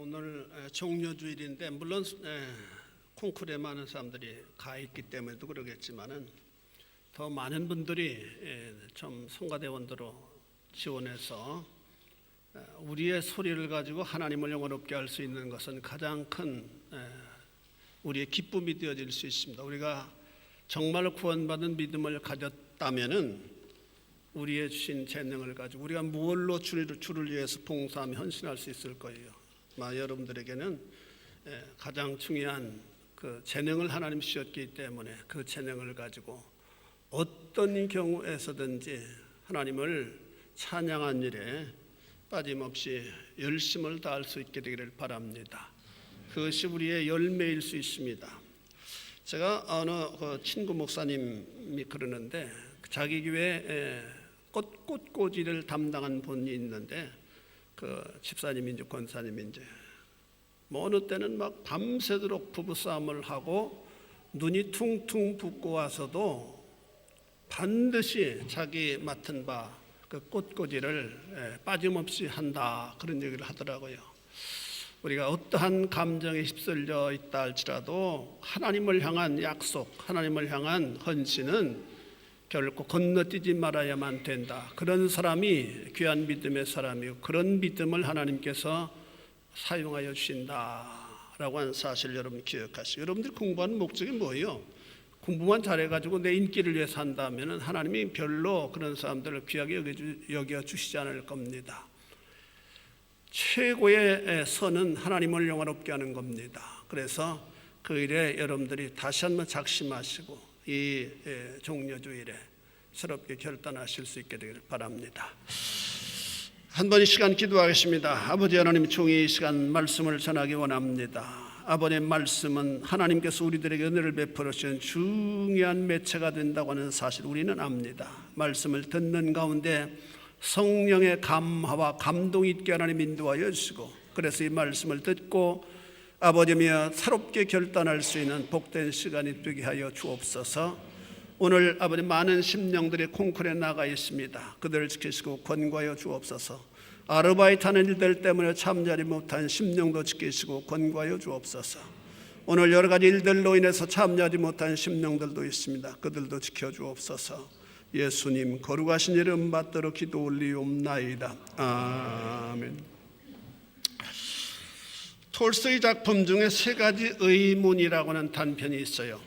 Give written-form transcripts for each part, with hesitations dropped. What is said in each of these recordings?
오늘 종료주일인데 물론 콩쿨에 많은 사람들이 가 있기 때문에도 그러겠지만은 더 많은 분들이 좀 성가대원들로 지원해서 우리의 소리를 가지고 하나님을 영원롭게 할 수 있는 것은 가장 큰 우리의 기쁨이 되어질 수 있습니다. 우리가 정말 구원받은 믿음을 가졌다면은 우리의 주신 재능을 가지고 우리가 무엇로 주를 위해서 봉사하며 헌신할 수 있을 거예요. 여러분들에게는 가장 중요한 그 재능을 하나님 주셨기 때문에 그 재능을 가지고 어떤 경우에서든지 하나님을 찬양한 일에 빠짐없이 열심을 다할 수 있게 되기를 바랍니다. 그것이 우리의 열매일 수 있습니다. 제가 어느 친구 목사님이 그러는데 자기 교회에 꽃꽂이를 담당한 분이 있는데 그 집사님인지 권사님인지 어느 때는 막 밤새도록 부부싸움을 하고 눈이 퉁퉁 붓고 와서도 반드시 자기 맡은 바 그 꽃꽂이를 빠짐없이 한다, 그런 얘기를 하더라고요. 우리가 어떠한 감정에 휩쓸려 있다 할지라도 하나님을 향한 약속, 하나님을 향한 헌신은 결코 건너뛰지 말아야만 된다. 그런 사람이 귀한 믿음의 사람이고 그런 믿음을 하나님께서 사용하여 주신다라고 하는 사실 여러분 기억하시고, 여러분들 공부하는 목적이 뭐예요? 공부만 잘해가지고 내 인기를 위해서 한다면 하나님이 별로 그런 사람들을 귀하게 여겨주시지 않을 겁니다. 최고의 선은 하나님을 영화롭게 하는 겁니다. 그래서 그 일에 여러분들이 다시 한번 작심하시고 이 종료주일에 새롭게 결단하실 수 있게 되기를 바랍니다. 한 번 이 시간 기도하겠습니다. 아버지 하나님, 종이 이 시간 말씀을 전하기 원합니다. 아버지의 말씀은 하나님께서 우리들에게 은혜를 베풀어 주신 중요한 매체가 된다고 하는 사실 우리는 압니다. 말씀을 듣는 가운데 성령의 감화와 감동이 있게 하나님 인도하여 주시고, 그래서 이 말씀을 듣고 아버지며 새롭게 결단할 수 있는 복된 시간이 되게 하여 주옵소서. 오늘 아버지 많은 심령들이 콩쿨에 나가 있습니다. 그들을 지키시고 권고하여 주옵소서. 아르바이트하는 일들 때문에 참여하지 못한 심령도 지키시고 권고하여 주옵소서. 오늘 여러 가지 일들로 인해서 참여하지 못한 심령들도 있습니다. 그들도 지켜주옵소서. 예수님 거룩하신 이름 받들어 기도 올리옵나이다. 아멘. 톨스토이 작품 중에 세 가지 의문이라고 하는 단편이 있어요.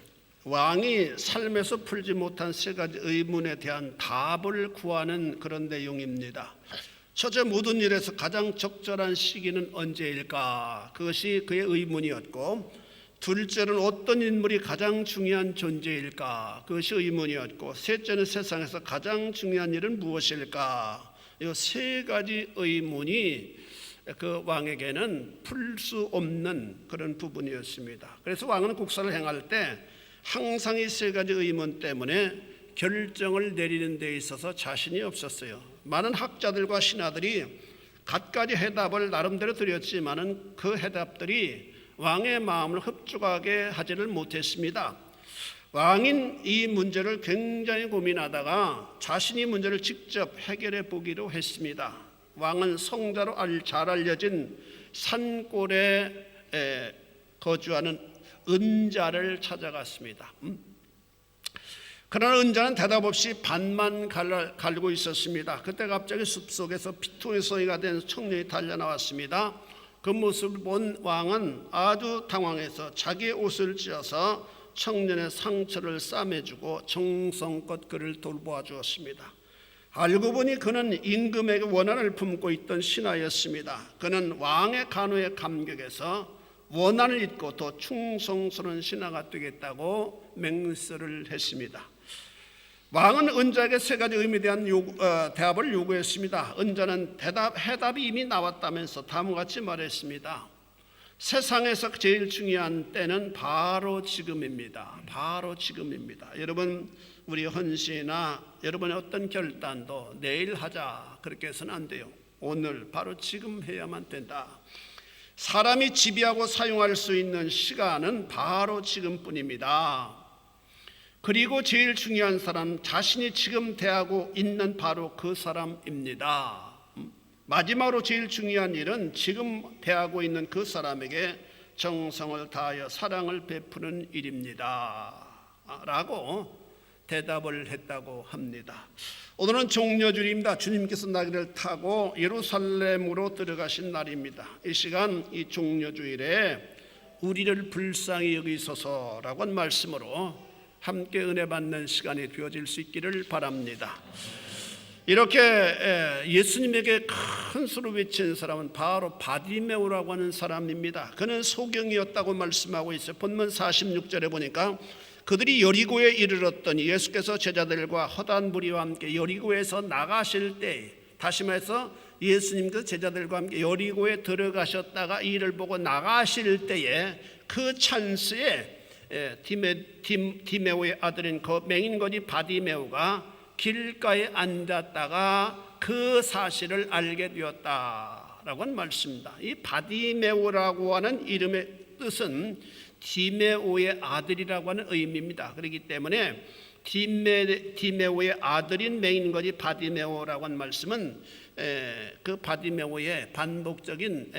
왕이 삶에서 풀지 못한 세 가지 의문에 대한 답을 구하는 그런 내용입니다. 첫째, 모든 일에서 가장 적절한 시기는 언제일까? 그것이 그의 의문이었고, 둘째는 어떤 인물이 가장 중요한 존재일까? 그것이 의문이었고, 셋째는 세상에서 가장 중요한 일은 무엇일까? 이 세 가지 의문이 그 왕에게는 풀 수 없는 그런 부분이었습니다. 그래서 왕은 국사를 행할 때 항상 이 세 가지 의문 때문에 결정을 내리는 데 있어서 자신이 없었어요. 많은 학자들과 신하들이 갖가지 해답을 나름대로 드렸지만은 그 해답들이 왕의 마음을 흡족하게 하지를 못했습니다. 왕인 이 문제를 굉장히 고민하다가 자신이 문제를 직접 해결해 보기로 했습니다. 왕은 성자로 잘 알려진 산골에 거주하는 은자를 찾아갔습니다. 그러나 은자는 대답 없이 밭만 갈고 있었습니다. 그때 갑자기 숲속에서 피투성이가 된 청년이 달려나왔습니다. 그 모습을 본 왕은 아주 당황해서 자기의 옷을 찢어서 청년의 상처를 싸매주고 정성껏 그를 돌보아 주었습니다. 알고 보니 그는 임금에게 원한을 품고 있던 신하였습니다. 그는 왕의 간호에 감격해서 원한을 잊고 더 충성스러운 신하가 되겠다고 맹세를 했습니다. 왕은 은자에게 세 가지 의미에 대한 대답을 요구했습니다. 은자는 해답이 이미 나왔다면서 다음과 같이 말했습니다. 세상에서 제일 중요한 때는 바로 지금입니다. 바로 지금입니다. 여러분, 우리 헌신이나 여러분의 어떤 결단도 내일 하자 그렇게 해서는 안 돼요. 오늘 바로 지금 해야만 된다. 사람이 지배하고 사용할 수 있는 시간은 바로 지금뿐입니다. 그리고 제일 중요한 사람, 자신이 지금 대하고 있는 바로 그 사람입니다. 마지막으로 제일 중요한 일은 지금 대하고 있는 그 사람에게 정성을 다하여 사랑을 베푸는 일입니다 라고 대답을 했다고 합니다. 오늘은 종려주일입니다. 주님께서 나귀를 타고 예루살렘으로 들어가신 날입니다. 이 시간 이 종려주일에 우리를 불쌍히 여기소서라고 한 말씀으로 함께 은혜 받는 시간이 되어질 수 있기를 바랍니다. 이렇게 예수님에게 큰 소리를 외친 사람은 바로 바디메오라고 하는 사람입니다. 그는 소경이었다고 말씀하고 있어요. 본문 46절에 보니까 그들이 여리고에 이르렀더니 예수께서 제자들과 허다한 무리와 함께 여리고에서 나가실 때, 다시 말해서 예수님께서 제자들과 함께 여리고에 들어가셨다가 이 일을 보고 나가실 때에 그 찬스에 디메오의 아들인 그 맹인거지 바디메오가 길가에 앉았다가 그 사실을 알게 되었다라고 하는 말씀입니다. 이 바디메오라고 하는 이름의 뜻은 디메오의 아들이라고 하는 의미입니다. 그렇기 때문에 디메오의 아들인 맹인거지 바디메오라고 하는 말씀은 그 바디메오의 반복적인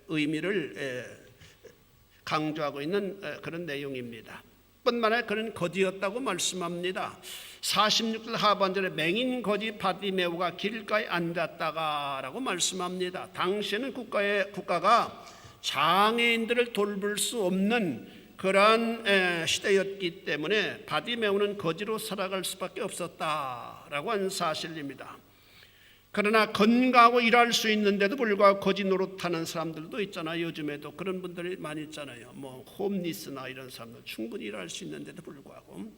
의미를 강조하고 있는 그런 내용입니다. 뿐만 아니라 그는 거지였다고 말씀합니다. 46절 하반절에 맹인 거지 바디메오가 길가에 앉았다가라고 말씀합니다. 당시에는 국가가 장애인들을 돌볼 수 없는 그러한 시대였기 때문에 바디메오는 거지로 살아갈 수밖에 없었다라고 하는 사실입니다. 그러나 건강하고 일할 수 있는데도 불구하고 거지 노릇하는 사람들도 있잖아요. 요즘에도 그런 분들이 많이 있잖아요. 뭐 홈리스나 이런 사람들 충분히 일할 수 있는데도 불구하고,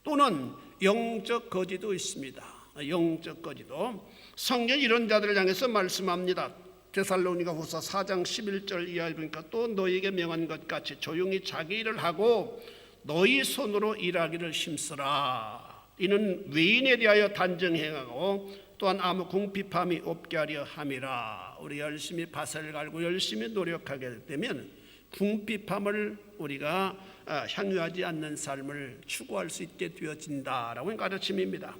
또는 영적 거지도 있습니다. 영적 거지도 성경 이런 자들을 향해서 말씀합니다. 데살로니가후서 4장 11절 이하에 보니까 또 너희에게 명한 것 같이 조용히 자기 일을 하고 너희 손으로 일하기를 힘쓰라. 이는 외인에 대하여 단정 행하고 또한 아무 궁핍함이 없게 하려 함이라. 우리 열심히 밭을 갈고 열심히 노력하게 되면 궁핍함을 우리가 향유하지 않는 삶을 추구할 수 있게 되어진다라고 하는 가르침입니다.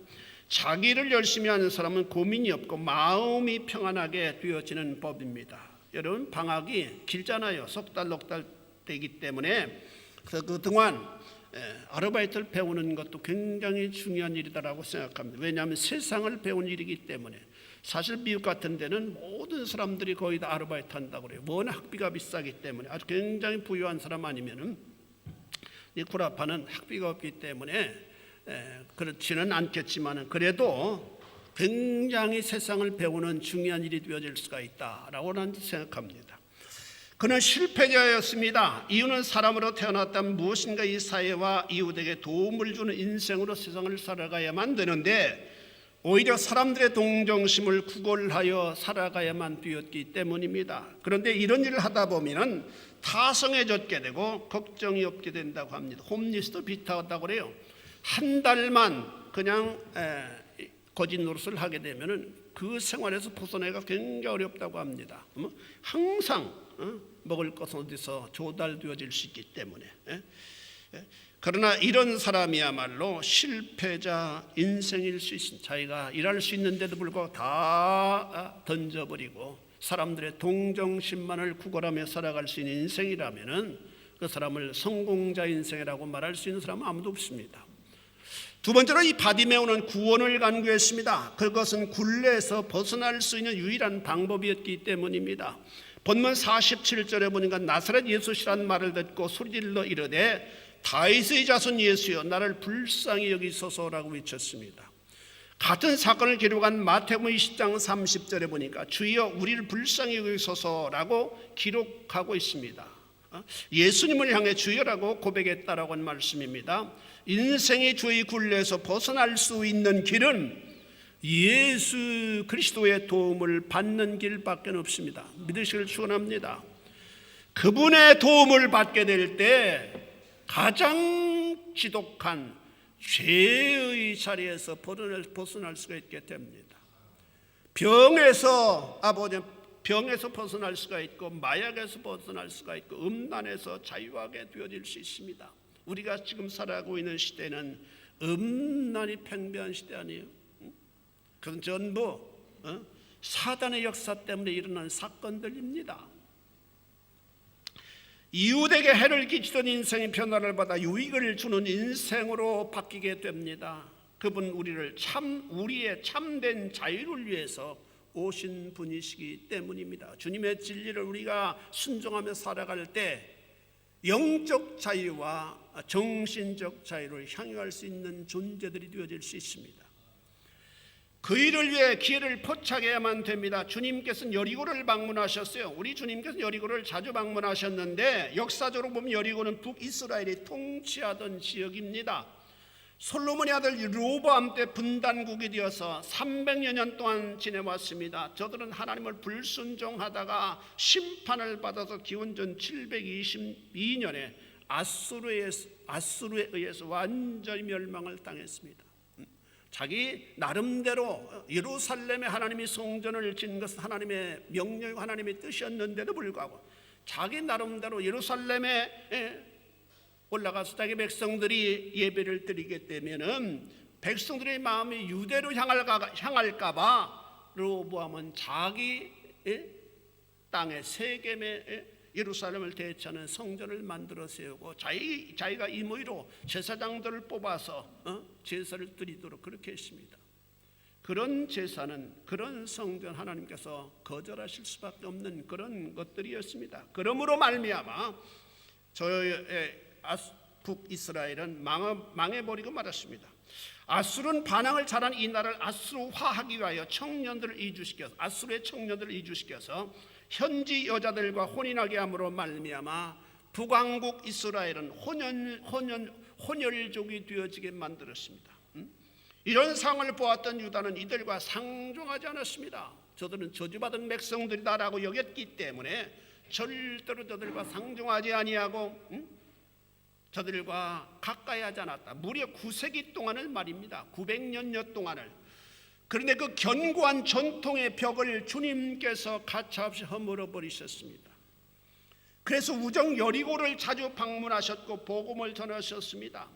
자기를 열심히 하는 사람은 고민이 없고 마음이 평안하게 되어지는 법입니다. 여러분 방학이 길잖아요. 석 달, 넉 달 되기 때문에 그동안 아르바이트를 배우는 것도 굉장히 중요한 일이다라고 생각합니다. 왜냐하면 세상을 배운 일이기 때문에. 사실 미국 같은 데는 모든 사람들이 거의 다 아르바이트 한다고 그래요. 워낙 학비가 비싸기 때문에. 아주 굉장히 부유한 사람 아니면은 니쿠라파는 학비가 없기 때문에 그렇지는 않겠지만 그래도 굉장히 세상을 배우는 중요한 일이 되어질 수가 있다라고 난 생각합니다. 그는 실패자였습니다. 이유는 사람으로 태어났다면 무엇인가 이 사회와 이웃에게 도움을 주는 인생으로 세상을 살아가야만 되는데 오히려 사람들의 동정심을 구걸하여 살아가야만 되었기 때문입니다. 그런데 이런 일을 하다 보면 타성해졌게 되고 걱정이 없게 된다고 합니다. 홈리스도 비슷하다고 그래요. 한 달만 그냥 거짓 노릇을 하게 되면 그 생활에서 벗어나기가 굉장히 어렵다고 합니다. 항상 먹을 것은 어디서 조달되어질 수 있기 때문에. 그러나 이런 사람이야말로 실패자 인생일 수 있습니다. 자기가 일할 수 있는데도 불구하고 다 던져버리고 사람들의 동정심만을 구걸하며 살아갈 수 있는 인생이라면 그 사람을 성공자 인생이라고 말할 수 있는 사람은 아무도 없습니다. 두 번째로 이 바디메오는 구원을 간구했습니다. 그것은 굴레에서 벗어날 수 있는 유일한 방법이었기 때문입니다. 본문 47절에 보니까 나사렛 예수시란 말을 듣고 소리질러 이르되 다윗의 자손 예수여 나를 불쌍히 여기소서라고 외쳤습니다. 같은 사건을 기록한 마태복음 20장 30절에 보니까 주여 우리를 불쌍히 여기소서라고 기록하고 있습니다. 예수님을 향해 주여라고 고백했다라고 하는 말씀입니다. 인생의 주의 굴레에서 벗어날 수 있는 길은 예수 그리스도의 도움을 받는 길밖에 없습니다. 믿으시길 축원합니다. 그분의 도움을 받게 될 때 가장 지독한 죄의 자리에서 벗어날 수가 있게 됩니다. 병에서 벗어날 수가 있고 마약에서 벗어날 수가 있고 음란에서 자유하게 되어질 수 있습니다. 우리가 지금 살아가고 있는 시대는 음란이 팽배한 시대 아니에요? 그건 전부 사단의 역사 때문에 일어난 사건들입니다. 이웃에게 해를 끼치던 인생의 변화를 받아 유익을 주는 인생으로 바뀌게 됩니다. 그분 우리의 참된 자유를 위해서 오신 분이시기 때문입니다. 주님의 진리를 우리가 순종하며 살아갈 때 영적 자유와 정신적 자유를 향유할 수 있는 존재들이 되어질 수 있습니다. 그 일을 위해 기회를 포착해야만 됩니다. 주님께서는 여리고를 방문하셨어요. 우리 주님께서는 여리고를 자주 방문하셨는데 역사적으로 보면 여리고는 북이스라엘이 통치하던 지역입니다. 솔로몬의 아들 로보암 때 분단국이 되어서 300여 년 동안 지내왔습니다. 저들은 하나님을 불순종하다가 심판을 받아서 기원전 722년에 아수르에 의해서 완전히 멸망을 당했습니다. 자기 나름대로 예루살렘에 하나님이 성전을 짓는 것은 하나님의 명령이고 하나님의 뜻이었는데도 불구하고 자기 나름대로 예루살렘에 올라가서 자기 백성들이 예배를 드리게 되면은 백성들의 마음이 유대로 향할까봐 로보암은 자기 땅에 세겜에 예루살렘을 대체하는 성전을 만들어 세우고 자기가 임의로 제사장들을 뽑아서 제사를 드리도록 그렇게 했습니다. 그런 제사는, 그런 성전 하나님께서 거절하실 수밖에 없는 그런 것들이었습니다. 그러므로 말미암아 저의 북이스라엘은 망해버리고 말았습니다. 아수르는 반항을 잘한 이 나라를 아수르화하기 위하여 아수르의 청년들을 이주시켜서 현지 여자들과 혼인하게 함으로 말미암아 북왕국 이스라엘은 혼혈족이 되어지게 만들었습니다. 이런 상황을 보았던 유다는 이들과 상종하지 않았습니다. 저들은 저주받은 백성들이다라고 여겼기 때문에 절대로 저들과 상종하지 아니하고 저들과 가까이 하지 않았다. 무려 9세기 동안을 말입니다. 900년여 동안을. 그런데 그 견고한 전통의 벽을 주님께서 가차없이 허물어 버리셨습니다. 그래서 우정 여리고를 자주 방문하셨고 복음을 전하셨습니다.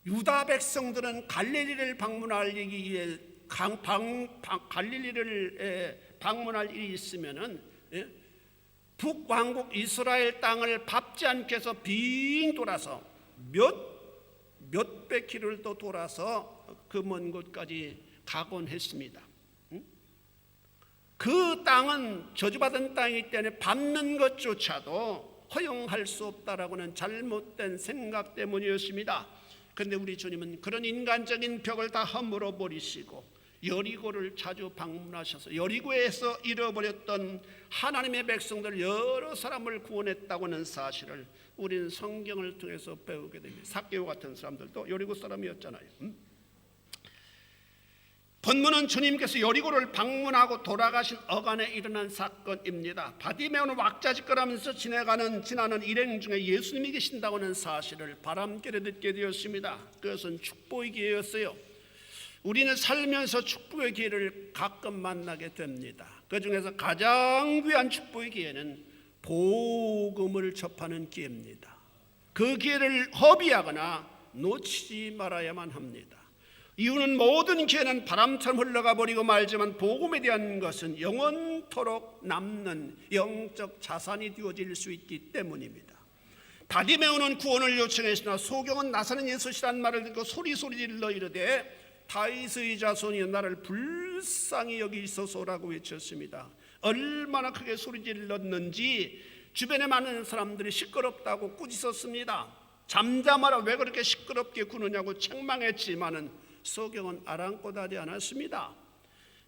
유다 백성들은 갈릴리를 방문할 위해 갈릴리를 방문할 일이 있으면은 북왕국 이스라엘 땅을 밟지 않게 해서 빙 돌아서 몇백 킬로를 또 돌아서 그 먼 곳까지 가곤 했습니다. 그 땅은 저주받은 땅이기 때문에 밟는 것조차도 허용할 수 없다라고는 잘못된 생각 때문이었습니다. 그런데 우리 주님은 그런 인간적인 벽을 다 허물어 버리시고 여리고를 자주 방문하셔서 여리고에서 잃어버렸던 하나님의 백성들 여러 사람을 구원했다고는 사실을 우리는 성경을 통해서 배우게 됩니다. 삭개오 같은 사람들도 여리고 사람이었잖아요. 본문은 주님께서 여리고를 방문하고 돌아가신 어간에 일어난 사건입니다. 바디메오는 왁자지껄하면서 지나는 일행 중에 예수님이 계신다고는 사실을 바람결에 듣게 되었습니다. 그것은 축복의 기회였어요. 우리는 살면서 축복의 기회를 가끔 만나게 됩니다. 그 중에서 가장 귀한 축복의 기회는 복음을 접하는 기회입니다. 그 기회를 허비하거나 놓치지 말아야만 합니다. 이유는 모든 기회는 바람처럼 흘러가 버리고 말지만 복음에 대한 것은 영원토록 남는 영적 자산이 되어질 수 있기 때문입니다. 바디메오는 구원을 요청했으나 소경은 나사렛 예수시란 말을 듣고 소리질러 이르되 다윗의 자손이여 나를 불쌍히 여기소서라고 외쳤습니다. 얼마나 크게 소리질렀는지 주변에 많은 사람들이 시끄럽다고 꾸짖었습니다. 잠잠하라, 왜 그렇게 시끄럽게 구느냐고 책망했지만은 소경은 아랑곳하지 않았습니다.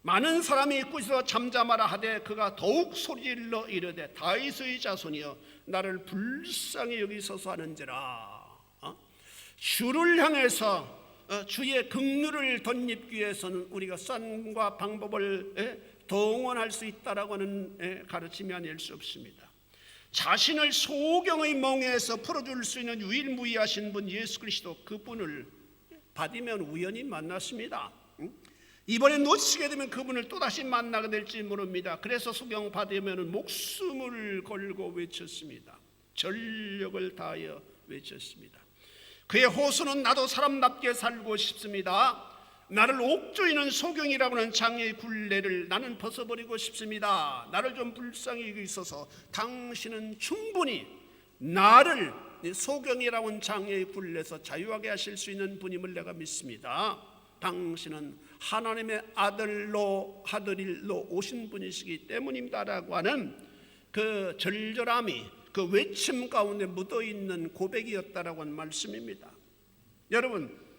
많은 사람이 꾸짖어 잠잠하라 하되 그가 더욱 소리질러 이르되 다윗의 자손이여 나를 불쌍히 여기소서 하는지라. 주를 향해서 주의 긍휼을 덧입기 위해서는 우리가 쌍과 방법을 동원할 수 있다라고 하는 가르침이 아닐 수 없습니다. 자신을 소경의 멍에서 풀어줄 수 있는 유일무이하신 분 예수 그리스도, 그분을 받으면 우연히 만났습니다. 이번에 놓치게 되면 그분을 또다시 만나게 될지 모릅니다. 그래서 소경 받으면 목숨을 걸고 외쳤습니다. 전력을 다하여 외쳤습니다. 그의 호소는 나도 사람답게 살고 싶습니다. 나를 옥조이는 소경이라고 하는 장애의 굴레를 나는 벗어버리고 싶습니다. 나를 좀 불쌍히 여기소서. 당신은 충분히 나를 소경이라고 하는 장애의 굴레에서 자유하게 하실 수 있는 분임을 내가 믿습니다. 당신은 하나님의 아들일로 오신 분이시기 때문입니다라고 하는 그 절절함이 그 외침 가운데 묻어있는 고백이었다라고 하는 말씀입니다. 여러분,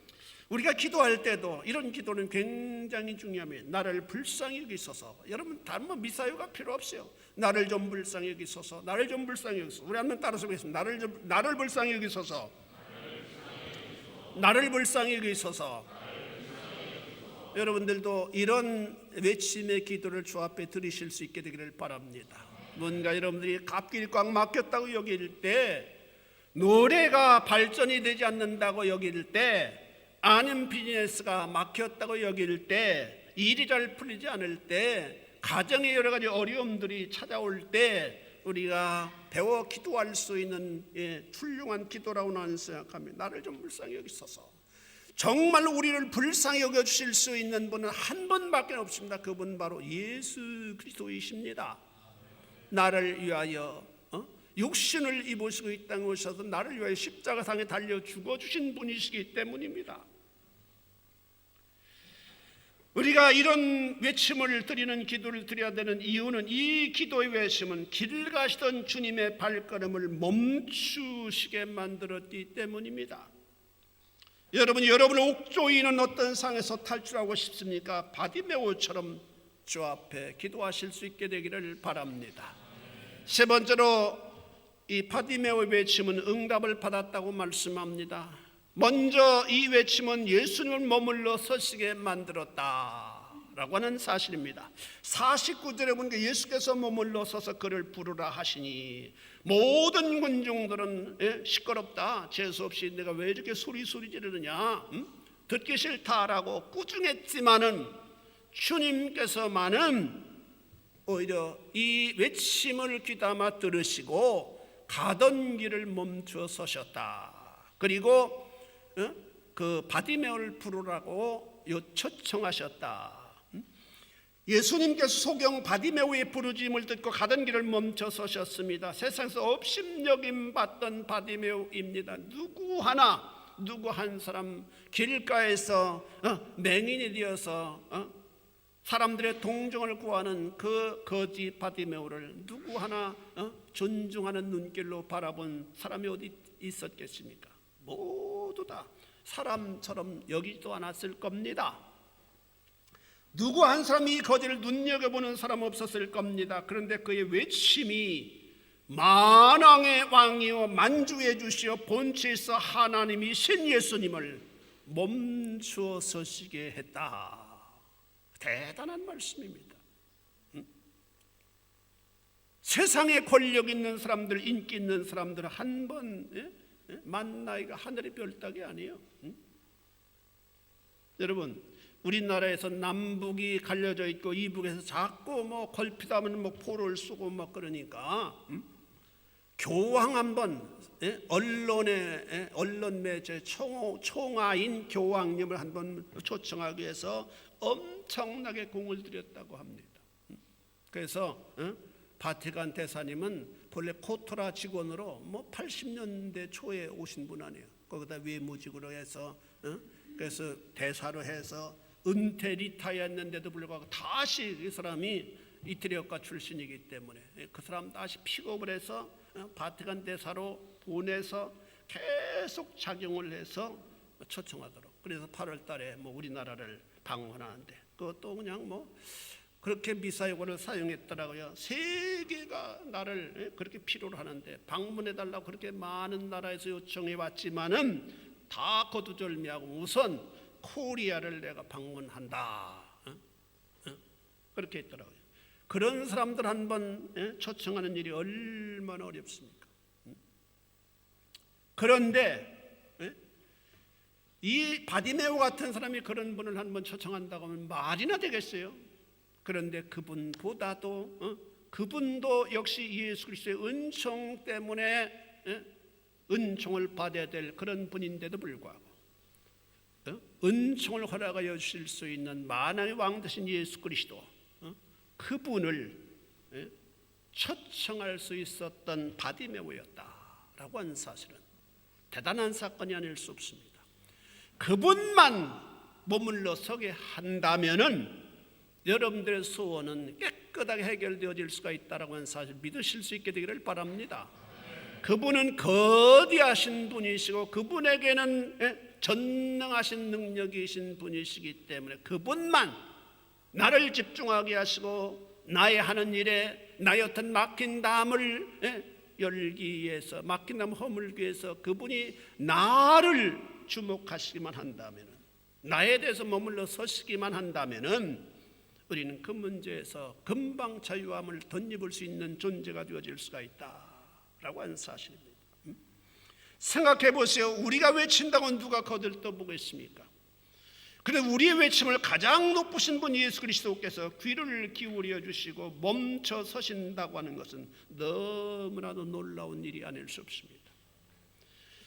우리가 기도할 때도 이런 기도는 굉장히 중요합니다. 나를 불쌍히 여기소서. 여러분, 다른 미사유가 필요 없어요. 나를 좀 불쌍히 여기소서. 나를 좀 불쌍히 여기소서. 우리 한번 따라서 보겠습니다. 나를 불쌍히 여기소서. 나를 불쌍히 여기소서. 여러분들도 이런 외침의 기도를 주 앞에 드리실 수 있게 되기를 바랍니다. 뭔가 여러분들이 갓길 꽉 막혔다고 여길 때, 노래가 발전이 되지 않는다고 여길 때, 아는 비즈니스가 막혔다고 여길 때, 일이 잘 풀리지 않을 때, 가정의 여러 가지 어려움들이 찾아올 때 우리가 배워 기도할 수 있는 훌륭한 기도라고 나는 생각합니다. 나를 좀 불쌍히 여기소서. 정말 우리를 불쌍히 여겨주실 수 있는 분은 한 분밖에 없습니다. 그분 바로 예수 그리스도이십니다. 나를 위하여 육신을 입으시고 이 땅에 오셔서 나를 위하여 십자가상에 달려 죽어주신 분이시기 때문입니다. 우리가 이런 외침을 드리는 기도를 드려야 되는 이유는, 이 기도의 외침은 길 가시던 주님의 발걸음을 멈추시게 만들었기 때문입니다. 여러분의 옥조이는 어떤 상에서 탈출하고 싶습니까? 바디메오처럼 주 앞에 기도하실 수 있게 되기를 바랍니다. 세 번째로, 이 바디메오의 외침은 응답을 받았다고 말씀합니다. 먼저 이 외침은 예수님을 머물러 서시게 만들었다라고 하는 사실입니다. 49절에 보니까 예수께서 머물러 서서 그를 부르라 하시니 모든 군중들은 시끄럽다, 재수없이 내가 왜 이렇게 소리 지르느냐, 듣기 싫다라고 꾸중했지만은 주님께서만은 오히려 이 외침을 귀담아 들으시고 가던 길을 멈추어 서셨다. 그리고 그 바디메오를 부르라고 초청하셨다. 예수님께서 소경 바디메오의 부르짖음을 듣고 가던 길을 멈춰 서셨습니다. 세상에서 업심여김 받던 바디메오입니다. 누구 한 사람 길가에서 맹인이 되어서 사람들의 동정을 구하는 그 거지 바디메오를 누구 하나 존중하는 눈길로 바라본 사람이 어디 있었겠습니까? 모두 다 사람처럼 여기지도 않았을 겁니다. 누구 한 사람이 이 거지를 눈여겨보는 사람 없었을 겁니다. 그런데 그의 외침이 만왕의 왕이요 만주의 주시오 본체에서 하나님이신 예수님을 멈추어 서시게 했다. 대단한 말씀입니다. 세상에 권력 있는 사람들, 인기 있는 사람들 한 번 만나기가 하늘의 별따기 아니에요. 여러분, 우리나라에서 남북이 갈려져 있고 이북에서 자꾸 걸핏하면 포를 쏘고 그러니까 교황 한번 언론 매체 총아인 교황님을 한번 초청하기 위해서 엄청나게 공을 들였다고 합니다. 그래서 바티칸 대사님은 본래 코토라 직원으로 80년대 초에 오신 분 아니에요. 거기다 외무직으로 해서 그래서 대사로 해서 은퇴 리타이어했는데도 불구하고 다시 이 사람이 이태리어과 출신이기 때문에 그 사람 다시 픽업을 해서 바티칸 대사로 보내서 계속 작용을 해서 초청하도록. 그래서 8월 달에 우리나라를 방문하는데 그것도 그냥 그렇게 미사여고를 사용했더라고요. 세계가 나를 그렇게 필요로 하는데 방문해달라고 그렇게 많은 나라에서 요청해 왔지만은 다 거두절미하고 우선 코리아를 내가 방문한다. 그렇게 했더라고요. 그런 사람들 한번 초청하는 일이 얼마나 어렵습니까? 그런데 이 바디메오 같은 사람이 그런 분을 한번 초청한다고 하면 말이나 되겠어요? 그런데 그분보다도 그분도 역시 예수 그리스도의 은총 때문에 은총을 받아야 될 그런 분인데도 불구하고 은총을 허락하여 주실 수 있는 만왕의 왕 되신 예수 그리스도, 그분을 초청할 수 있었던 바디메오였다라고 하는 사실은 대단한 사건이 아닐 수 없습니다. 그분만 머물러 서게 한다면은 여러분들의 소원은 깨끗하게 해결되어질 수가 있다라고 하는 사실 믿으실 수 있게 되기를 바랍니다. 그분은 거대하신 분이시고 그분에게는 전능하신 능력이신 분이시기 때문에 그분만 나를 집중하게 하시고 나의 하는 일에 나의 어떤 막힌 담을 열기 위해서, 막힌 담을 허물기 위해서 그분이 나를 주목하시기만 한다면, 나에 대해서 머물러 서시기만 한다면 우리는 그 문제에서 금방 자유함을 덧입을 수 있는 존재가 되어질 수가 있다라고 하는 사실입니다. 생각해 보세요. 우리가 외친다고 누가 거들떠보겠습니까? 그런데 우리의 외침을 가장 높으신 분 예수 그리스도께서 귀를 기울여 주시고 멈춰 서신다고 하는 것은 너무나도 놀라운 일이 아닐 수 없습니다.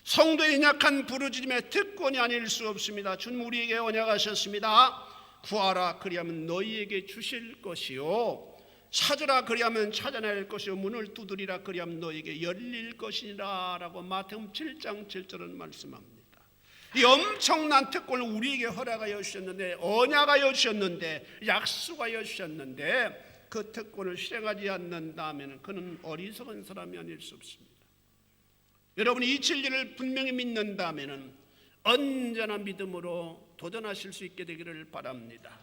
성도의 약한 부르짖음의 특권이 아닐 수 없습니다. 주님 우리에게 언약하셨습니다. 구하라 그리하면 너희에게 주실 것이요, 찾으라 그리하면 찾아낼 것이요, 문을 두드리라 그리하면 너희에게 열릴 것이니라 라고 마태복음 7장 7절은 말씀합니다. 이 엄청난 특권을 우리에게 허락하여 주셨는데, 언약하여 주셨는데, 약속하여 주셨는데 그 특권을 실행하지 않는다면 그는 어리석은 사람이 아닐 수 없습니다. 여러분이 이 진리를 분명히 믿는다면 언제나 믿음으로 도전하실 수 있게 되기를 바랍니다.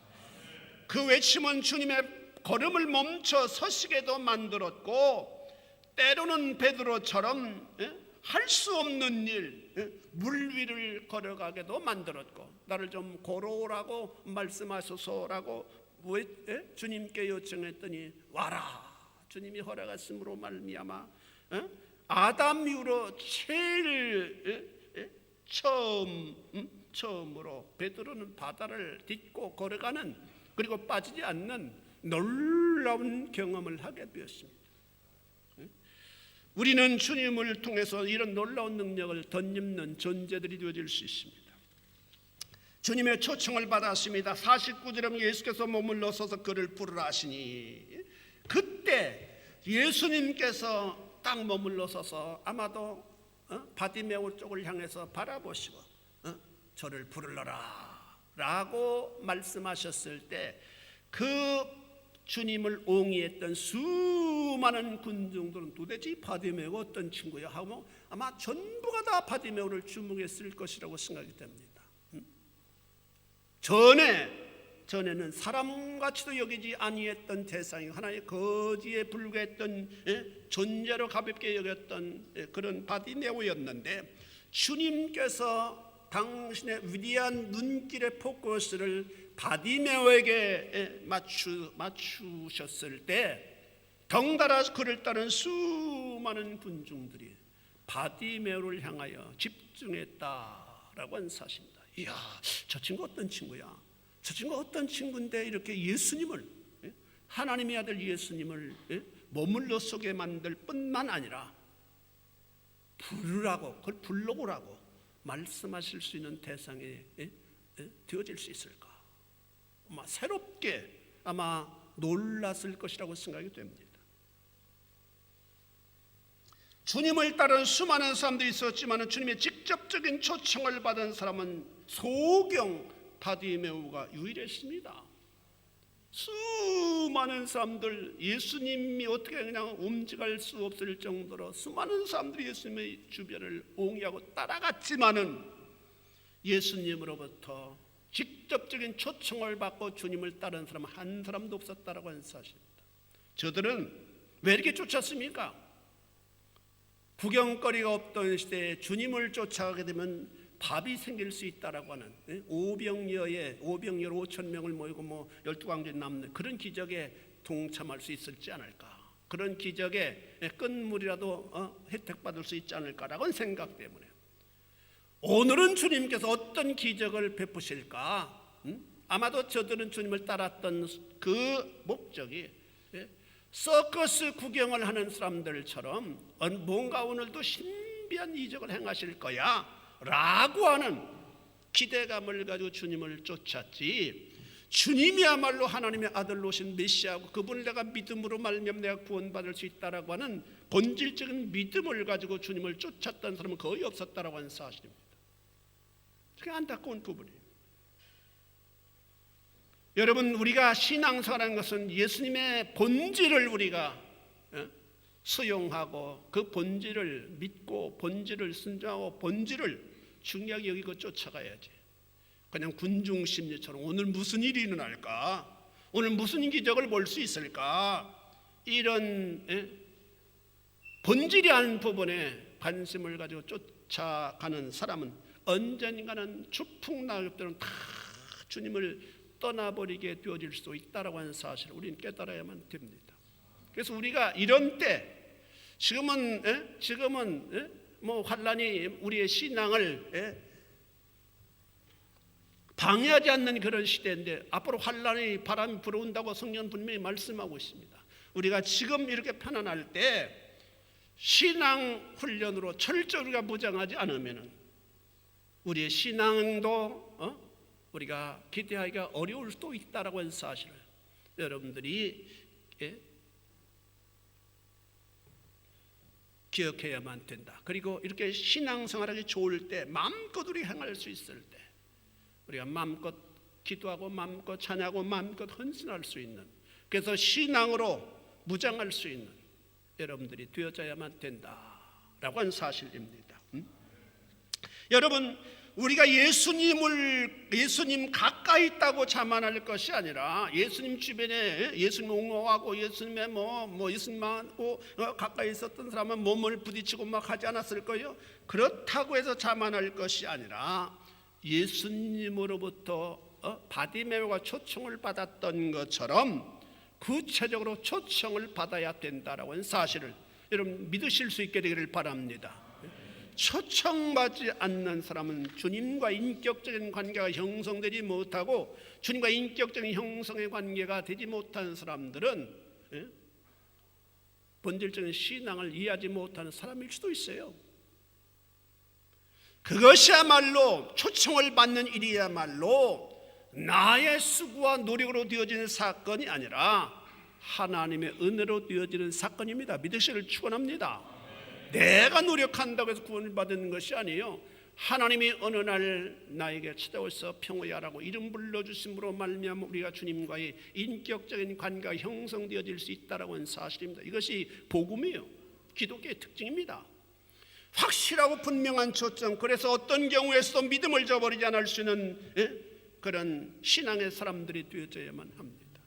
그 외침은 주님의 걸음을 멈춰 서시게도 만들었고, 때로는 베드로처럼 할 수 없는 일, 물 위를 걸어가게도 만들었고, 나를 좀 걸어오라고 말씀하소서라고 주님께 요청했더니 와라 주님이 허락하심으로 말미암아 아담 이후로 제일 처음으로 베드로는 바다를 딛고 걸어가는, 그리고 빠지지 않는 놀라운 경험을 하게 되었습니다. 우리는 주님을 통해서 이런 놀라운 능력을 덧입는 존재들이 되어질 수 있습니다. 주님의 초청을 받았습니다. 49절에 예수께서 머물러 서서 그를 부르라 하시니, 그때 예수님께서 딱 머물러 서서 아마도 바디메오 쪽을 향해서 바라보시고 저를 부르러라 라고 말씀하셨을 때 그 주님을 옹이했던 수많은 군중들은 도대체 바디메오가 어떤 친구야 하고 아마 전부가 다 바디메오를 주목했을 것이라고 생각이 됩니다. 전에는 사람같이도 여기지 아니했던 대상이 하나의 거지에 불과했던 존재로 가볍게 여겼던 그런 바디메오였는데, 주님께서 당신의 위대한 눈길의 포커스를 바디메오에게 맞추셨을 때 덩달아 그를 따른 수많은 군중들이 바디메오를 향하여 집중했다라고 하는 사실입니다. 이야, 저 친구 어떤 친구야? 저 친구 어떤 친구인데 이렇게 예수님을, 하나님의 아들 예수님을 머물러 서게 만들 뿐만 아니라 부르라고, 그걸 불러오라고 말씀하실 수 있는 대상이 되어질 수 있을까? 아마 새롭게 아마 놀랐을 것이라고 생각이 됩니다. 주님을 따른 수많은 사람들이 있었지만 주님의 직접적인 초청을 받은 사람은 소경 바디메오가 유일했습니다. 수많은 사람들, 예수님이 어떻게 그냥 움직일 수 없을 정도로 수많은 사람들이 예수님의 주변을 옹이하고 따라갔지만은 예수님으로부터 직접적인 초청을 받고 주님을 따른 사람 한 사람도 없었다라고 하는 사실입니다. 저들은 왜 이렇게 쫓았습니까? 구경거리가 없던 시대에 주님을 쫓아가게 되면 밥이 생길 수 있다라고 하는, 오병이어 5,000명을 모이고 뭐 12광주에 남는 그런 기적에 동참할 수 있을지 않을까, 그런 기적에 끝물이라도 혜택받을 수 있지 않을까라고 생각 때문에 오늘은 주님께서 어떤 기적을 베푸실까? 아마도 저들은 주님을 따랐던 그 목적이 서커스 구경을 하는 사람들처럼 뭔가 오늘도 신비한 이적을 행하실 거야 라고 하는 기대감을 가지고 주님을 쫓았지, 주님이야말로 하나님의 아들로 오신 메시아고 그분을 내가 믿음으로 말미암아 내가 구원받을 수 있다라고 하는 본질적인 믿음을 가지고 주님을 쫓았던 사람은 거의 없었다라고 하는 사실입니다. 그게 안타까운 부분이에요. 여러분, 우리가 신앙생활하는 것은 예수님의 본질을 우리가 수용하고 그 본질을 믿고 본질을 순종하고 본질을 중요하게 여기고 쫓아가야지. 그냥 군중심리처럼 오늘 무슨 일이 일어날까, 오늘 무슨 기적을 볼 수 있을까, 이런 본질이 아닌 부분에 관심을 가지고 쫓아가는 사람은 언젠가는 추풍낙엽처럼 다 주님을 떠나버리게 되어질 수 있다라고 하는 사실을 우리는 깨달아야만 됩니다. 그래서 우리가 이런 때 지금은 뭐 환란이 우리의 신앙을 방해하지 않는 그런 시대인데 앞으로 환란의 바람이 불어온다고 성경은 분명히 말씀하고 있습니다. 우리가 지금 이렇게 편안할 때 신앙 훈련으로 철저히 우리가 무장하지 않으면 우리의 신앙도 우리가 기대하기가 어려울 수도 있다라고 하는 사실을 여러분들이 기억해야만 된다. 그리고 이렇게 신앙생활하기 좋을 때 마음껏 우리 행할 수 있을 때 우리가 마음껏 기도하고 마음껏 찬양하고 마음껏 헌신할 수 있는, 그래서 신앙으로 무장할 수 있는 여러분들이 되어져야만 된다라고 하는 사실입니다. 여러분, 우리가 예수님 가까이 있다고 자만할 것이 아니라 예수님 주변에 예수님 옹호하고 예수님의 예수님하고 가까이 있었던 사람은 몸을 부딪히고 막 하지 않았을 거예요. 그렇다고 해서 자만할 것이 아니라 예수님으로부터 바디메오가 초청을 받았던 것처럼 구체적으로 초청을 받아야 된다라고 하는 사실을 여러분 믿으실 수 있게 되기를 바랍니다. 초청받지 않는 사람은 주님과 인격적인 관계가 형성되지 못하고 주님과 인격적인 형성의 관계가 되지 못한 사람들은 본질적인 신앙을 이해하지 못하는 사람일 수도 있어요. 그것이야말로 초청을 받는 일이야말로 나의 수고와 노력으로 되어지는 사건이 아니라 하나님의 은혜로 되어지는 사건입니다. 믿으시기를 축원합니다. 내가 노력한다고 해서 구원을 받는 것이 아니에요. 하나님이 어느 날 나에게 찾아오셔서 평호야라고 이름 불러주심으로 말미암아 우리가 주님과의 인격적인 관계가 형성되어질 수 있다라고 하는 사실입니다. 이것이 복음이에요. 기독교의 특징입니다. 확실하고 분명한 초점, 그래서 어떤 경우에서도 믿음을 저버리지 않을 수 있는 그런 신앙의 사람들이 되어져야만 합니다.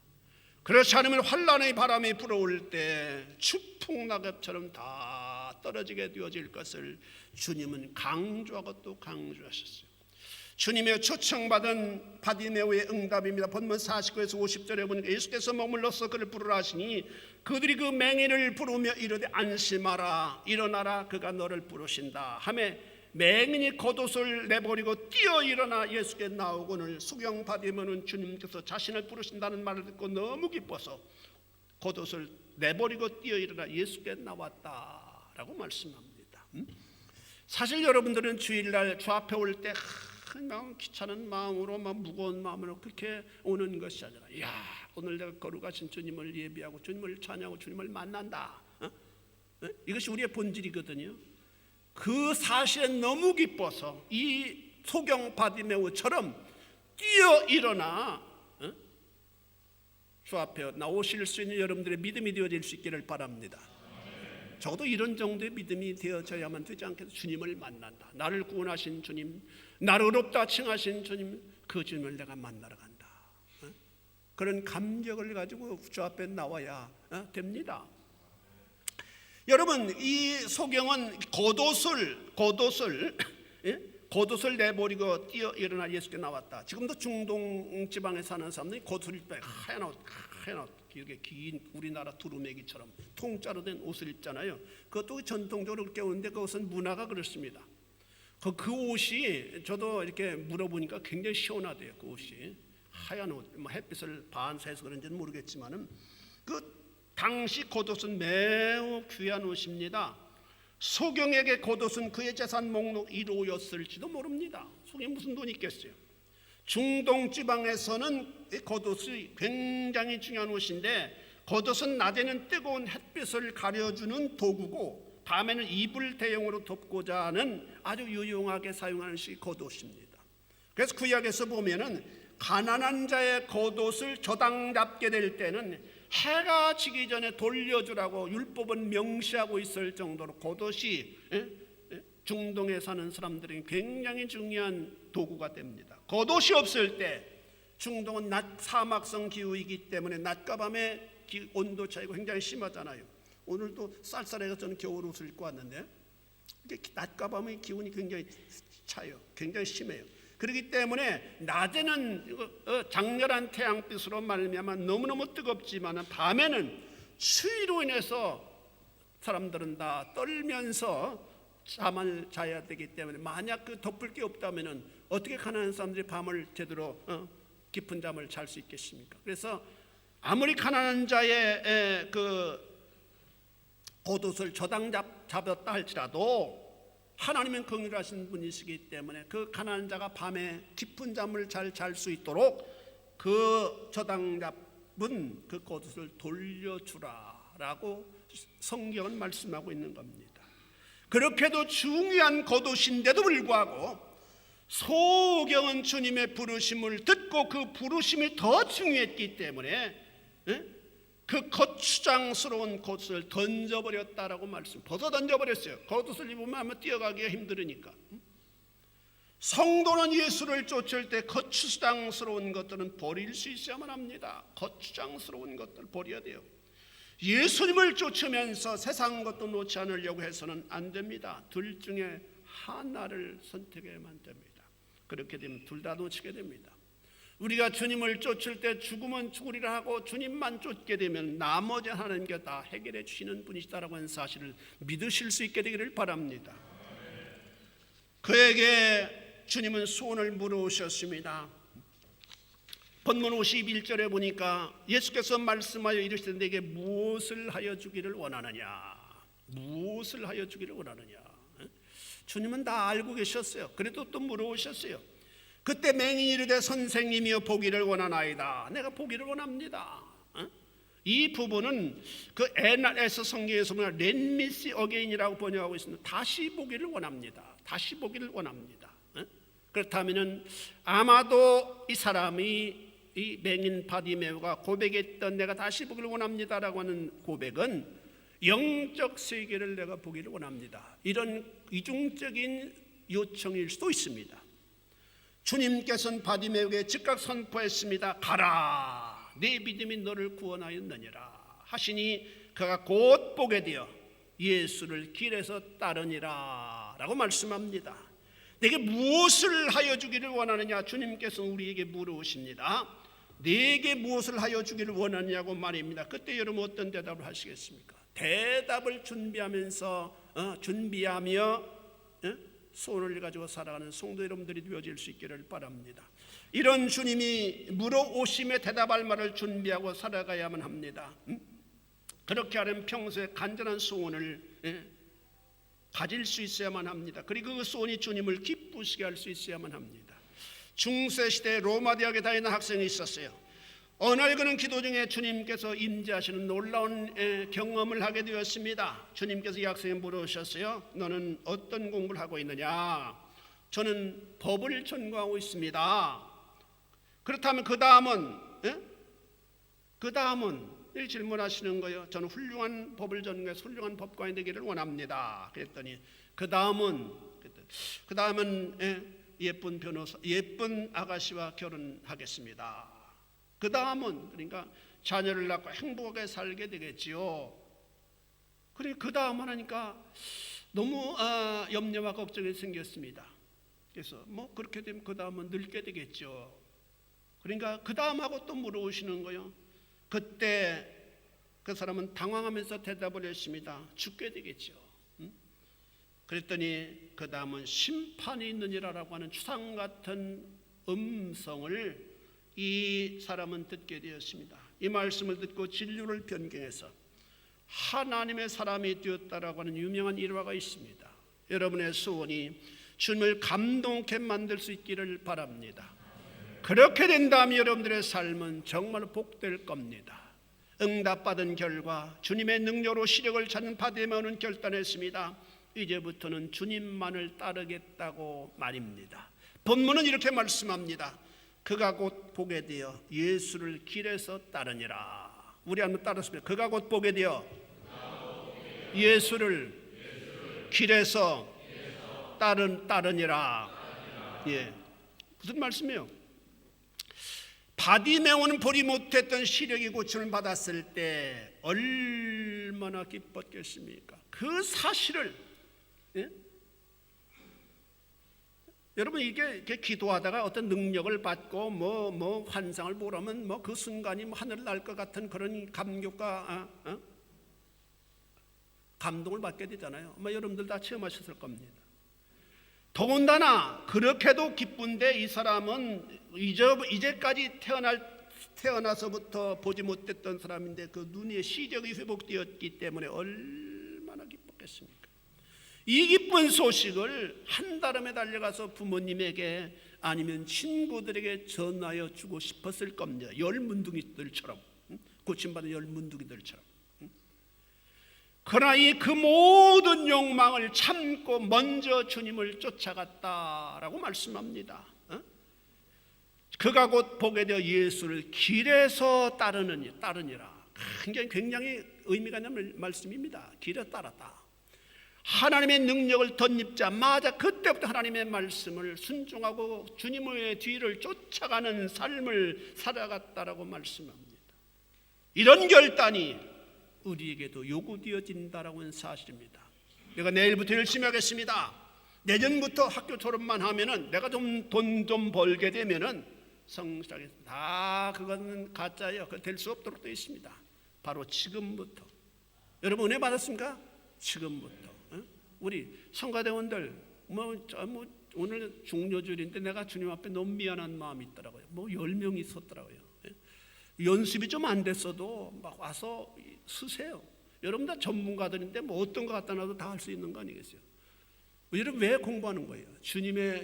그렇지 않으면 환란의 바람이 불어올 때 추풍낙엽처럼 다 떨어지게 되어질 것을 주님은 강조하고 또 강조하셨어요. 주님의 초청받은 바디메오의 응답입니다. 본문 49에서 50절에 보니까 예수께서 머물러서 그를 부르라 하시니 그들이 그 맹인을 부르며 이르되 안심하라 일어나라 그가 너를 부르신다 하매 맹인이 겉옷을 내버리고 뛰어 일어나 예수께 나오고는 수경 바디메오는 주님께서 자신을 부르신다는 말을 듣고 너무 기뻐서 겉옷을 내버리고 뛰어 일어나 예수께 나왔다라고 말씀합니다. 사실 여러분들은 주일날 주 앞에 올 때 그냥 귀찮은 마음으로 막 무거운 마음으로 그렇게 오는 것이 아니라 오늘 내가 거룩하신 주님을 예비하고 주님을 찬양하고 주님을 만난다. 이것이 우리의 본질이거든요. 그 사실에 너무 기뻐서 이 소경 바디메오처럼 뛰어 일어나 주 앞에 나오실 수 있는 여러분들의 믿음이 되어질 수 있기를 바랍니다. 적어도 이런 정도의 믿음이 되어져야만 되지 않겠어요? 주님을 만난다. 나를 구원하신 주님, 나를 의롭다 칭하신 주님, 그 주님을 내가 만나러 간다. 그런 감격을 가지고 주 앞에 나와야 됩니다. 여러분, 이 소경은 겉옷을 내버리고 뛰어 일어나 예수께 나왔다. 지금도 중동 지방에 사는 사람들이 겉옷을 입고 하얀 옷 이렇게 긴 우리나라 두루매기처럼 통짜로 된 옷을 입잖아요. 그것도 전통적으로 그렇게 오는데 그것은 문화가 그렇습니다. 그 옷이 저도 이렇게 물어보니까 굉장히 시원하대요. 그 옷이 하얀 옷, 햇빛을 반사해서 그런지는 모르겠지만은 그 당시 겉옷은 매우 귀한 옷입니다. 소경에게 겉옷은 그의 재산 목록 1호였을지도 모릅니다. 속에 무슨 돈이 있겠어요? 중동 지방에서는 겉옷이 굉장히 중요한 옷인데, 겉옷은 낮에는 뜨거운 햇빛을 가려주는 도구고 밤에는 이불 대용으로 덮고자 하는 아주 유용하게 사용하는 것이 겉옷입니다. 그래서 구약에서 보면은 가난한 자의 겉옷을 저당 잡게 될 때는 해가 지기 전에 돌려주라고 율법은 명시하고 있을 정도로 겉옷이 중동에 사는 사람들에게 굉장히 중요한 도구가 됩니다. 겉옷이 없을 때, 중동은 사막성 기후이기 때문에 낮과 밤의 온도 차이가 굉장히 심하잖아요. 오늘도 쌀쌀해서 저는 겨울 옷을 입고 왔는데 낮과 밤의 기온이 굉장히 차요. 굉장히 심해요. 그렇기 때문에 낮에는 장렬한 태양빛으로 말미암아 너무너무 뜨겁지만 밤에는 추위로 인해서 사람들은 다 떨면서 잠을 자야 되기 때문에, 만약 그 덮을 게 없다면 어떻게 가난한 사람들이 밤을 제대로 깊은 잠을 잘 수 있겠습니까? 그래서 아무리 가난한 자의 그 겉옷을 저당 잡았다 할지라도 하나님은 긍휼하신 분이시기 때문에 그 가난한 자가 밤에 깊은 잠을 잘 잘 수 있도록 그 저당 잡은 그 겉옷을 돌려주라라고 성경은 말씀하고 있는 겁니다. 그렇게도 중요한 겉옷인데도 불구하고 소경은 주님의 부르심을 듣고 그 부르심이 더 중요했기 때문에 그 거추장스러운 겉옷을 던져버렸다라고 벗어 던져버렸어요. 겉옷을 입으면 아마 뛰어가기가 힘들으니까. 성도는 예수를 쫓을 때 거추장스러운 것들은 버릴 수 있어야만 합니다. 거추장스러운 것들 버려야 돼요. 예수님을 쫓으면서 세상 것도 놓지 않으려고 해서는 안 됩니다. 둘 중에 하나를 선택해야만 됩니다. 그렇게 되면 둘 다 놓치게 됩니다. 우리가 주님을 쫓을 때 죽으면 죽으리라 하고 주님만 쫓게 되면 나머지 하나님께 다 해결해 주시는 분이시다라고 하는 사실을 믿으실 수 있게 되기를 바랍니다. 그에게 주님은 소원을 물어오셨습니다. 본문 51절에 보니까 예수께서 말씀하여 이르시되 내게 무엇을 하여 주기를 원하느냐, 무엇을 하여 주기를 원하느냐. 주님은 다 알고 계셨어요. 그래도 또 물어오셨어요. 그때 맹인이 이르되 선생님이여 보기를 원하나이다. 내가 보기를 원합니다. 이 부분은 그 NRS 성경에서 보면 Let me see again이라고 번역하고 있습니다. 다시 보기를 원합니다. 다시 보기를 원합니다. 그렇다면 아마도 이 사람이, 이 맹인 바디메오가 고백했던 내가 다시 보기를 원합니다라고 하는 고백은 영적 세계를 내가 보기를 원합니다, 이런 이중적인 요청일 수도 있습니다. 주님께서는 바디메오에게 즉각 선포했습니다. 가라, 내 믿음이 너를 구원하였느니라 하시니 그가 곧 보게 되어 예수를 길에서 따르니라 라고 말씀합니다. 내게 무엇을 하여 주기를 원하느냐, 주님께서 우리에게 물어오십니다. 내게 무엇을 하여 주기를 원하느냐고 말입니다. 그때 여러분 어떤 대답을 하시겠습니까? 대답을 준비하며 소원을 가지고 살아가는 성도 여러분들이 되어질 수 있기를 바랍니다. 이런 주님이 물어오심에 대답할 말을 준비하고 살아가야만 합니다. 그렇게 하려면 평소에 간절한 소원을 가질 수 있어야만 합니다. 그리고 그 소원이 주님을 기쁘시게 할 수 있어야만 합니다. 중세시대에 로마 대학에 다니는 학생이 있었어요. 어느 날 그는 기도 중에 주님께서 임재하시는 놀라운 경험을 하게 되었습니다. 주님께서 이 학생에 물으셨어요. 너는 어떤 공부를 하고 있느냐? 저는 법을 전공하고 있습니다. 그렇다면 그 다음은 이 질문하시는 거예요. 저는 훌륭한 법을 전공해서 훌륭한 법관이 되기를 원합니다. 그랬더니 그 다음은 예쁜 변호사, 예쁜 아가씨와 결혼하겠습니다. 그 다음은, 그러니까 자녀를 낳고 행복하게 살게 되겠지요. 그러니까 그 다음 하니까 너무 염려와 걱정이 생겼습니다. 그래서 그렇게 되면 그 다음은 늙게 되겠죠. 그러니까 그 다음하고 또 물어오시는 거예요. 그때 그 사람은 당황하면서 대답을 했습니다. 죽게 되겠죠. 그랬더니 그 다음은 심판이 있느니라라고 하는 추상 같은 음성을 이 사람은 듣게 되었습니다. 이 말씀을 듣고 진료를 변경해서 하나님의 사람이 되었다라고 하는 유명한 일화가 있습니다. 여러분의 소원이 주님을 감동케 만들 수 있기를 바랍니다. 그렇게 된다면 여러분들의 삶은 정말 복될 겁니다. 응답받은 결과 주님의 능력으로 시력을 찾는 바디메오는 결단했습니다. 이제부터는 주님만을 따르겠다고 말입니다. 본문은 이렇게 말씀합니다. 그가 곧 보게 되어 예수를 길에서 따르니라. 우리 한번 따랐습니다. 그가 곧 보게 되어 예수를 길에서 따르니라. 예, 무슨 말씀이에요? 바디메오는 보리 못했던 시력이 고침을 받았을 때 얼마나 기뻤겠습니까? 그 사실을, 예? 여러분, 이게 기도하다가 어떤 능력을 받고 뭐 환상을 보라면 그 순간이 하늘을 날 것 같은 그런 감격과 감동을 받게 되잖아요. 여러분들 다 체험하셨을 겁니다. 더군다나 그렇게도 기쁜데 이 사람은 이제까지 태어나서부터 보지 못했던 사람인데 그 눈의 시력이 회복되었기 때문에 얼마나 기뻤겠습니까? 이 기쁜 소식을 한달음에 달려가서 부모님에게 아니면 친구들에게 전하여 주고 싶었을 겁니다. 열문둥이들처럼, 고침받은 열문둥이들처럼. 그러나 그 모든 욕망을 참고 먼저 주님을 쫓아갔다라고 말씀합니다. 그가 곧 보게 되어 예수를 길에서 따르니라. 굉장히 의미가 있는 말씀입니다. 길에 따랐다. 하나님의 능력을 덧입자마자 그때부터 하나님의 말씀을 순종하고 주님의 뒤를 쫓아가는 삶을 살아갔다라고 말씀합니다. 이런 결단이 우리에게도 요구되어진다라고 하는 사실입니다. 내가 내일부터 열심히 하겠습니다. 내년부터 학교 졸업만 하면은 내가 돈 좀 벌게 되면은 성실하겠습니다. 다 그거는 가짜예요. 그거 될 수 없도록 되어 있습니다. 바로 지금부터. 여러분 은혜 받았습니까? 지금부터. 우리 성가대원들 오늘 중요주일인데 내가 주님 앞에 너무 미안한 마음이 있더라고요. 10명이 있었더라고요. 연습이 좀 안 됐어도 막 와서 쓰세요. 여러분 다 전문가들인데 어떤 거 갖다 놔도 다 할 수 있는 거 아니겠어요? 여러분 왜 공부하는 거예요? 주님께서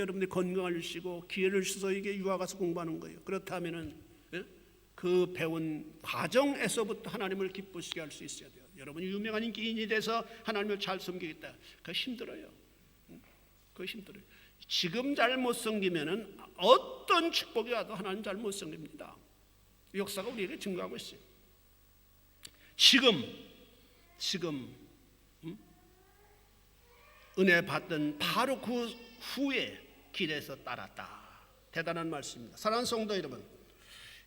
여러분들 건강을 주시고 기회를 주셔서 이게 유학 가서 공부하는 거예요. 그렇다면은 그 배운 과정에서부터 하나님을 기쁘시게 할 수 있어야 돼요. 여러분이 유명한 인기인이 돼서 하나님을 잘 섬기겠다. 그거 힘들어요. 그거 힘들어요. 지금 잘못 섬기면은 어떤 축복이 와도 하나님 잘못 섬깁니다. 역사가 우리에게 증거하고 있어요. 지금 은혜 받던 바로 그 후에 길에서 따랐다. 대단한 말씀입니다. 사랑하는 성도 여러분,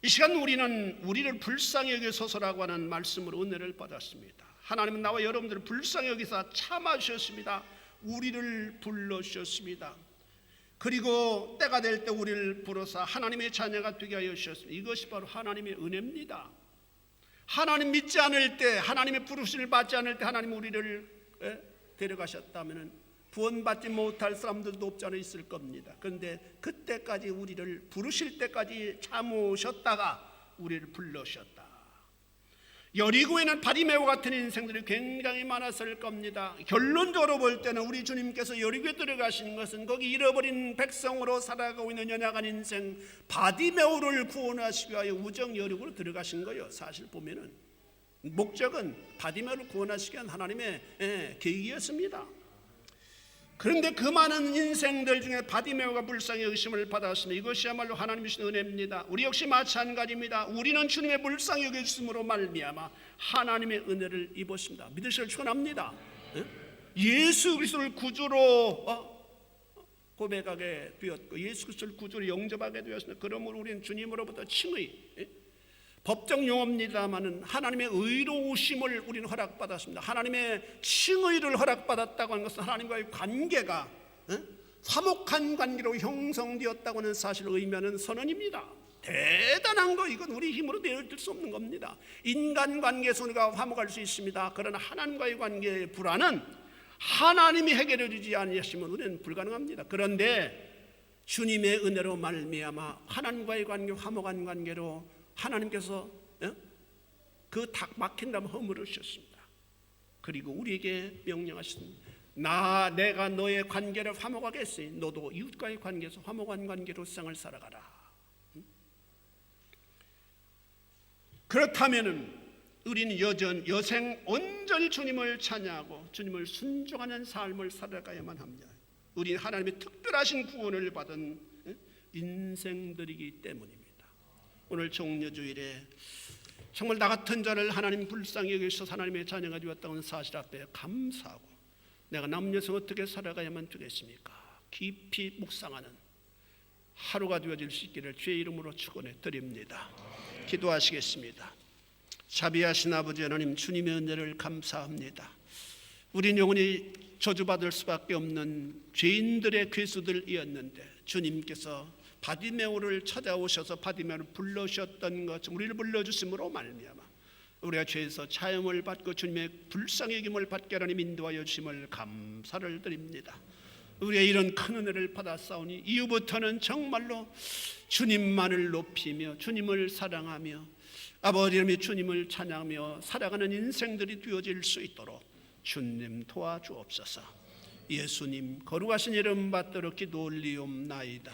이 시간 우리는 우리를 불쌍히 여기소서라고 하는 말씀으로 은혜를 받았습니다. 하나님은 나와 여러분들을 불쌍히 여기서 참아주셨습니다. 우리를 불러주셨습니다. 그리고 때가 될 때 우리를 부르사 하나님의 자녀가 되게 하여 주셨습니다. 이것이 바로 하나님의 은혜입니다. 하나님 믿지 않을 때, 하나님의 부르심을 받지 않을 때 하나님 우리를 데려가셨다면 구원받지 못할 사람들도 없지 않아 있을 겁니다. 그런데 그때까지 우리를 부르실 때까지 참으셨다가 우리를 불러셨다. 여리고에는 바디메오 같은 인생들이 굉장히 많았을 겁니다. 결론적으로 볼 때는 우리 주님께서 여리고에 들어가신 것은 거기 잃어버린 백성으로 살아가고 있는 연약한 인생 바디메오를 구원하시기 위하여 우정 여리고로 들어가신 거예요. 사실 보면은 목적은 바디메오를 구원하시기 위한 하나님의 계획이었습니다. 그런데 그 많은 인생들 중에 바디메오가 불쌍히 여기심을 받았으니 이것이야말로 하나님이 주신 은혜입니다. 우리 역시 마찬가지입니다. 우리는 주님의 불쌍히 여기심으로 말미암아 하나님의 은혜를 입었습니다. 믿으시길 축원합니다. 예수 그리스도를 구주로 고백하게 되었고 예수 그리스도를 구주로 영접하게 되었습니다. 그러므로 우리는 주님으로부터 칭의, 법정 용어입니다마는 하나님의 의로우심을 우리는 허락받았습니다. 하나님의 칭의를 허락받았다고 하는 것은 하나님과의 관계가 화목한 관계로 형성되었다고 하는 사실을 의미하는 선언입니다. 대단한 거, 이건 우리 힘으로 내어줄 수 없는 겁니다. 인간관계에서 우리가 화목할 수 있습니다. 그러나 하나님과의 관계의 불안은 하나님이 해결해 주지 않으시면 우리는 불가능합니다. 그런데 주님의 은혜로 말미암아 하나님과의 관계, 화목한 관계로 하나님께서 그 탁 막힌 담 허물으셨습니다. 그리고 우리에게 명령하신 내가 너의 관계를 화목하겠으니 너도 이웃과의 관계에서 화목한 관계로 세상을 살아가라. 그렇다면은 우리는 여생 온전히 주님을 찬양하고 주님을 순종하는 삶을 살아가야만 합니다. 우리는 하나님의 특별하신 구원을 받은 인생들이기 때문입니다. 오늘 종려주일에 정말 나 같은 자를 하나님 불쌍히 여기셔서 하나님의 자녀가 되었다는 사실 앞에 감사하고 내가 남녀성 어떻게 살아가야만 되겠습니까? 깊이 묵상하는 하루가 되어질 수 있기를 주의 이름으로 축원해 드립니다. 기도하시겠습니다. 자비하신 아버지 하나님, 주님의 은혜를 감사합니다. 우린 영원히 저주받을 수밖에 없는 죄인들의 괴수들이었는데 주님께서 바디메오를 찾아오셔서 바디메오를 불러주셨던 것처럼 우리를 불러주심으로 말미암아 우리가 죄에서 차용을 받고 주님의 불쌍히 여김을 받게 하나님 인도하여 주심을 감사를 드립니다. 우리가 이런 큰 은혜를 받았사오니 이후부터는 정말로 주님만을 높이며 주님을 사랑하며 아버지 이름의 주님을 찬양하며 살아가는 인생들이 되어질 수 있도록 주님 도와주옵소서. 예수님 거룩하신 이름 받들어 기도 올리옵나이다.